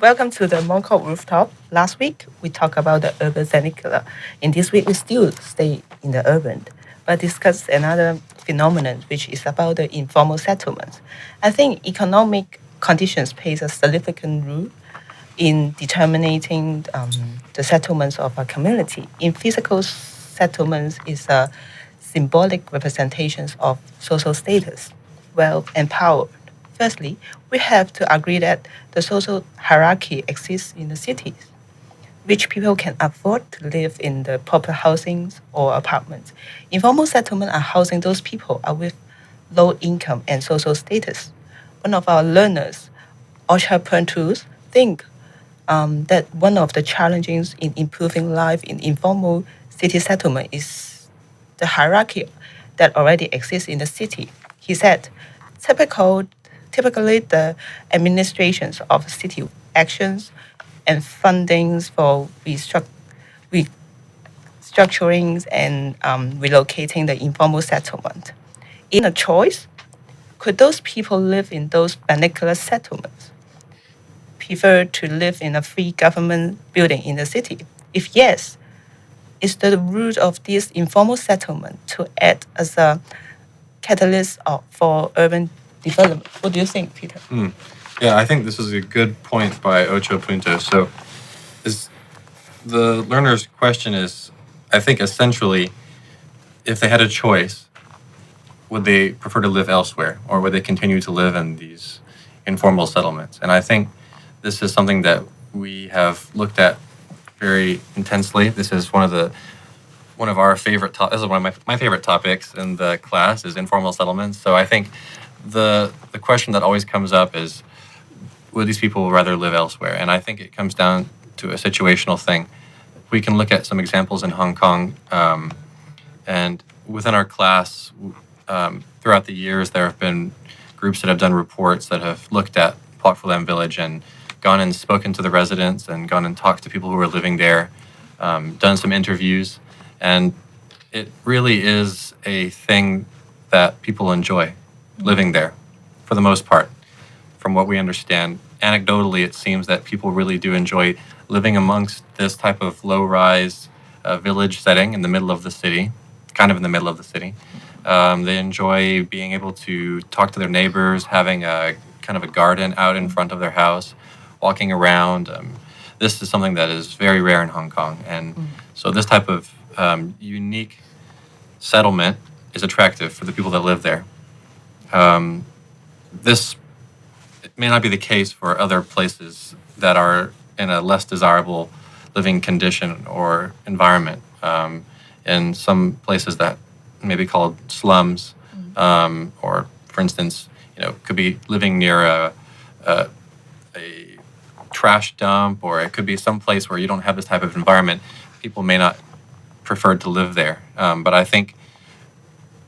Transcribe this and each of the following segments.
Welcome to the Mongkok Rooftop. Last week, we talked about the urban vernacular. In this week, we still stay in the urban, but discuss another phenomenon, which is about the informal settlements. I think economic conditions plays a significant role in determining the settlements of a community. In physical settlements is a symbolic representations of social status, wealth, and power. Firstly, we have to agree that the social hierarchy exists in the cities. Rich people can afford to live in the proper housings or apartments. Informal settlement are housing those people are with low income and social status. One of our learners, Osha Perntus, think that one of the challenges in improving life in informal city settlement is the hierarchy that already exists in the city. He said, typical, typically the administrations of city actions and fundings for restructuring and relocating the informal settlement. In a choice, could those people live in those vernacular settlements? Prefer to live in a free government building in the city? If yes, is the root of this informal settlement to act as a catalyst for urban development? What do you think, Peter? Yeah, I think this is a good point by Ocho Punto. So, is the learner's question is, I think essentially, if they had a choice, would they prefer to live elsewhere, or would they continue to live in these informal settlements? And I think this is something that we have looked at very intensely. This is one of our favorite this is one of my favorite topics in the class is informal settlements. So I think the question that always comes up is, would these people rather live elsewhere? And I think it comes down to a situational thing. We can look at some examples in Hong Kong, and within our class, throughout the years, there have been groups that have done reports that have looked at Pak Lam Village and gone and spoken to the residents and gone and talked to people who are living there, done some interviews, and it really is a thing that people enjoy living there for the most part. From what we understand, anecdotally, it seems that people really do enjoy living amongst this type of low-rise village setting in the middle of the city, kind of in the middle of the city. They enjoy being able to talk to their neighbors, having a kind of a garden out in front of their house, walking around. This is something that is very rare in Hong Kong. And so this type of unique settlement is attractive for the people that live there. This may not be the case for other places that are in a less desirable living condition or environment. In some places that may be called slums, or for instance, could be living near a trash dump, or it could be some place where you don't have this type of environment. People may not prefer to live there. But I think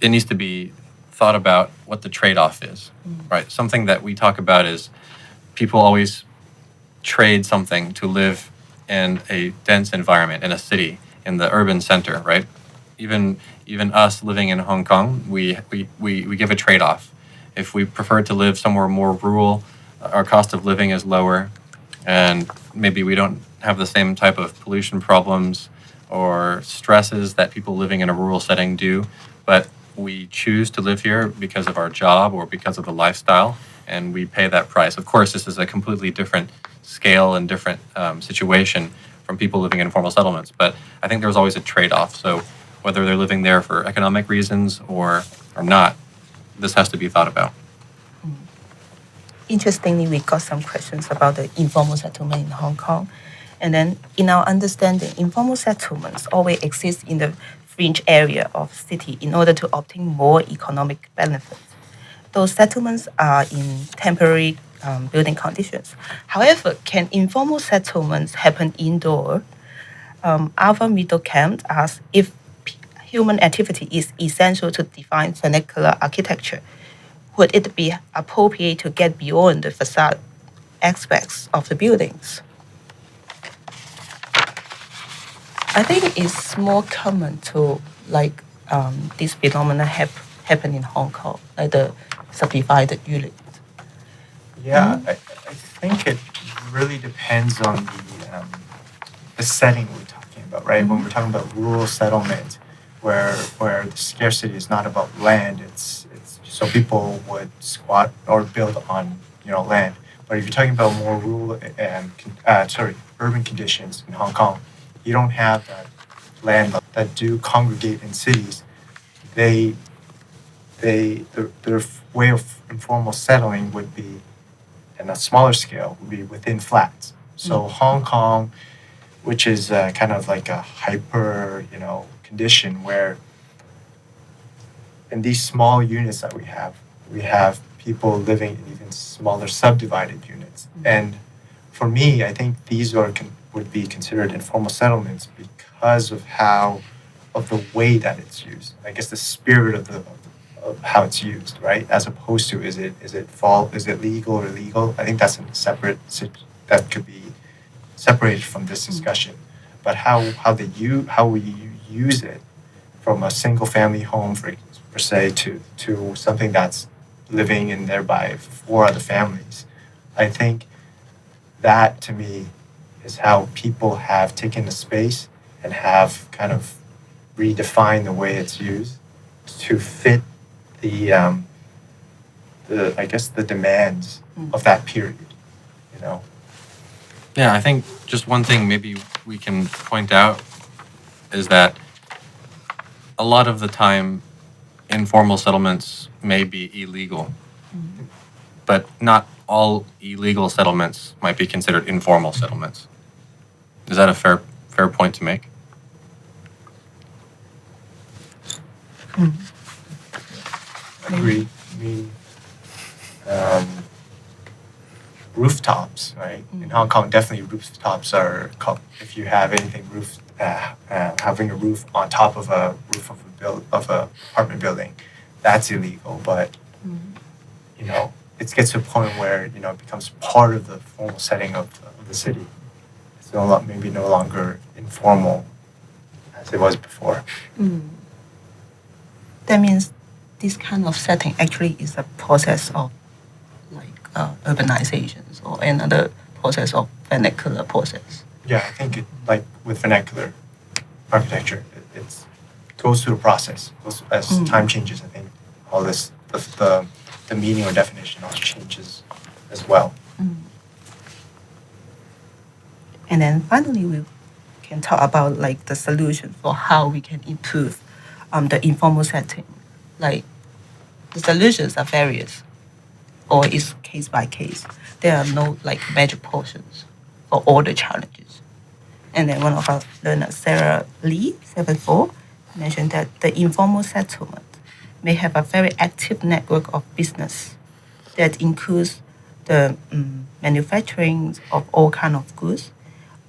it needs to be thought about what the trade-off is, right? Something that we talk about is people always trade something to live in a dense environment, in a city, in the urban center, right? Even us living in Hong Kong, we give a trade-off. If we prefer to live somewhere more rural, our cost of living is lower, and maybe we don't have the same type of pollution problems or stresses that people living in a rural setting do, but we choose to live here because of our job or because of the lifestyle, and we pay that price. Of course, this is a completely different scale and different situation from people living in informal settlements, but I think there's always a trade-off. So whether they're living there for economic reasons or not, this has to be thought about. Interestingly, we got some questions about the informal settlement in Hong Kong. And then in our understanding, informal settlements always exist in the fringe area of city in order to obtain more economic benefits. Those settlements are in temporary building conditions. However, can informal settlements happen indoor? Alpha Middle Camp asks if human activity is essential to define vernacular architecture. Would it be appropriate to get beyond the facade aspects of the buildings? I think it's more common to this phenomena happen in Hong Kong, like the subdivided unit. Yeah, I think it really depends on the setting we're talking about, right? When we're talking about rural settlement, where the scarcity is not about land, it's so people would squat or build on land. But if you're talking about more rural urban conditions in Hong Kong, you don't have that land that do congregate in cities. They their way of informal settling would be, in a smaller scale, would be within flats. So Hong Kong, which is kind of like a hyper, condition where in these small units that we have people living in even smaller subdivided units. And for me, I think these would be considered informal settlements because of the way that it's used. I guess the spirit of how it's used, right? As opposed to is it legal or illegal? I think that's that could be separated from this discussion. But how we use it from a single family home per se to something that's living in there by 4 other families. I think that to me is how people have taken the space and have kind of redefined the way it's used to fit the I guess the demands of that period, Yeah, I think just one thing maybe we can point out is that a lot of the time informal settlements may be illegal, but not all illegal settlements might be considered informal settlements. Is that a fair point to make? Agreed. I mean, rooftops, right? In Hong Kong, definitely rooftops are called, if you have anything having a roof on top of a roof of a apartment building, that's illegal. But it gets to a point where it becomes part of the formal setting of the city. It's maybe no longer informal as it was before. That means this kind of setting actually is a process of urbanizations or another process of vernacular process. Yeah, I think like with vernacular architecture, it goes through the process. As time changes, I think all this the meaning or definition also changes as well. And then finally, we can talk about the solution for how we can improve the informal setting. Like the solutions are various, or it's case by case. There are no magic potions for all the challenges. And then one of our learners, Sarah Lee, 74, mentioned that the informal settlement may have a very active network of business that includes the manufacturing of all kinds of goods.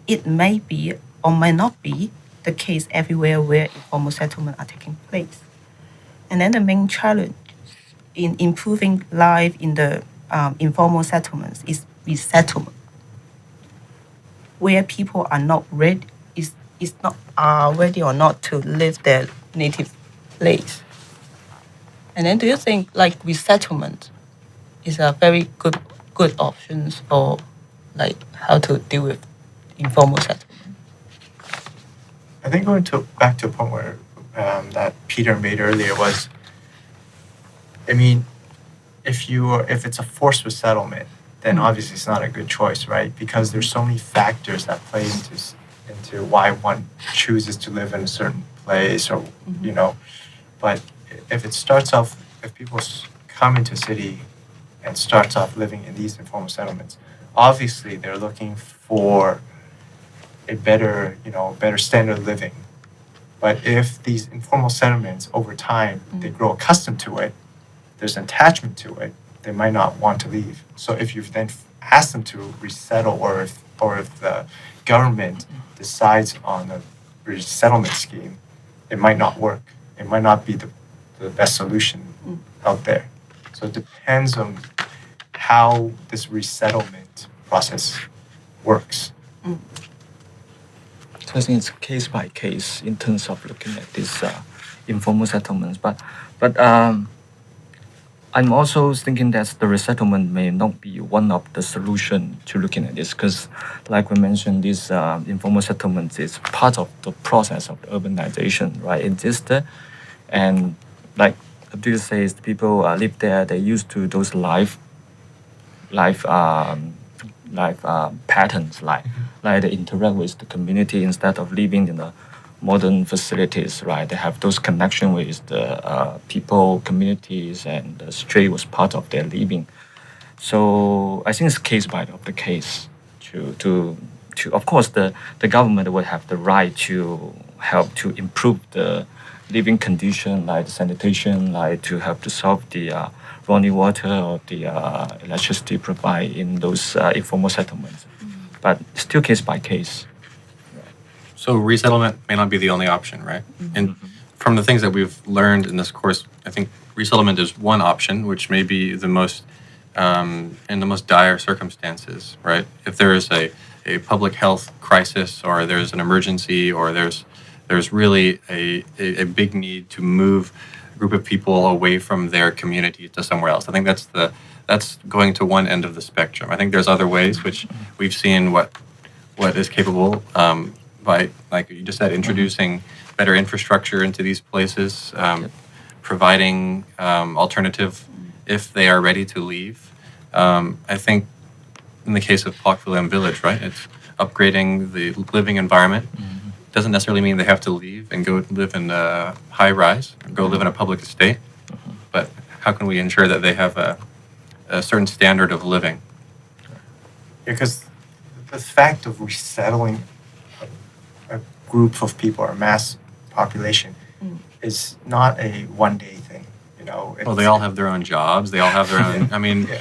It may be or may not be the case everywhere where informal settlements are taking place. And then the main challenge in improving life in the informal settlements is resettlement, where people are not ready, is not ready or not to leave their native place. And then do you think resettlement is a very good option for how to deal with informal settlement? I think going back to a point where that Peter made earlier was, I mean, if it's a forced resettlement, then obviously it's not a good choice, right? Because there's so many factors that play into why one chooses to live in a certain place, or But if people come into a city and starts off living in these informal settlements, obviously they're looking for a better standard of living. But if these informal settlements over time they grow accustomed to it, there's an attachment to it, they might not want to leave. So if you then ask them to resettle, or if the government decides on a resettlement scheme, it might not work. It might not be the best solution out there. So it depends on how this resettlement process works. So I think it's case by case in terms of looking at these informal settlements. But I'm also thinking that the resettlement may not be one of the solution to looking at this because, like we mentioned, this informal settlement is part of the process of urbanization, right? It is there, and like Abdul says, people live there. They used to those life patterns, like they interact with the community instead of living in the modern facilities, right? They have those connection with the people, communities, and the street was part of their living. So I think it's case by the case. To of course the government will have the right to help to improve the living condition, like the sanitation, like to help to solve the running water or the electricity provide in those informal settlements. But still case by case. So resettlement may not be the only option, right? And from the things that we've learned in this course, I think resettlement is one option, which may be the most in the most dire circumstances, right? If there is a public health crisis, or there's an emergency, or there's really a big need to move a group of people away from their community to somewhere else. I think that's going to one end of the spectrum. I think there's other ways which we've seen what is capable by, like you just said, introducing better infrastructure into these places, providing alternative if they are ready to leave. I think in the case of Pak Philem Village, right, it's upgrading the living environment. Doesn't necessarily mean they have to leave and go live in a high rise, or go live in a public estate. But how can we ensure that they have a certain standard of living? Because the fact of resettling a group of people or a mass population is not a one-day thing. You know, Well, they all have their own jobs. They all have their own. I mean, Yeah.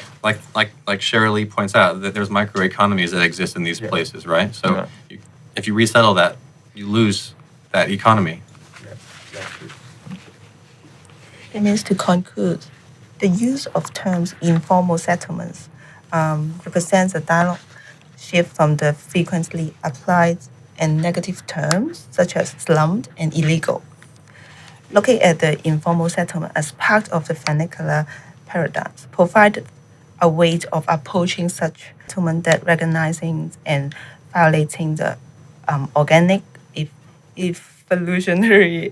like Shirley points out, that there's microeconomies that exist in these Yeah. places, right? So Yeah. if you resettle that, you lose that economy. Yeah, exactly. It means to conclude, the use of terms informal settlements represents a dialogue shift from the frequently applied and negative terms such as slummed and illegal. Looking at the informal settlement as part of the vernacular paradigms provided a way of approaching such settlement that recognizing and violating the organic, evolutionary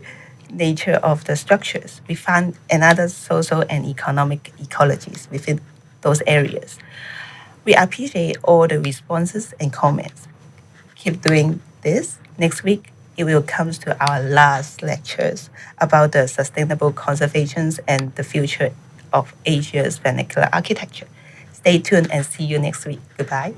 nature of the structures. We find another social and economic ecologies within those areas. We appreciate all the responses and comments. Keep doing this. Next week, it will come to our last lectures about the sustainable conservations and the future of Asia's vernacular architecture. Stay tuned and see you next week. Goodbye.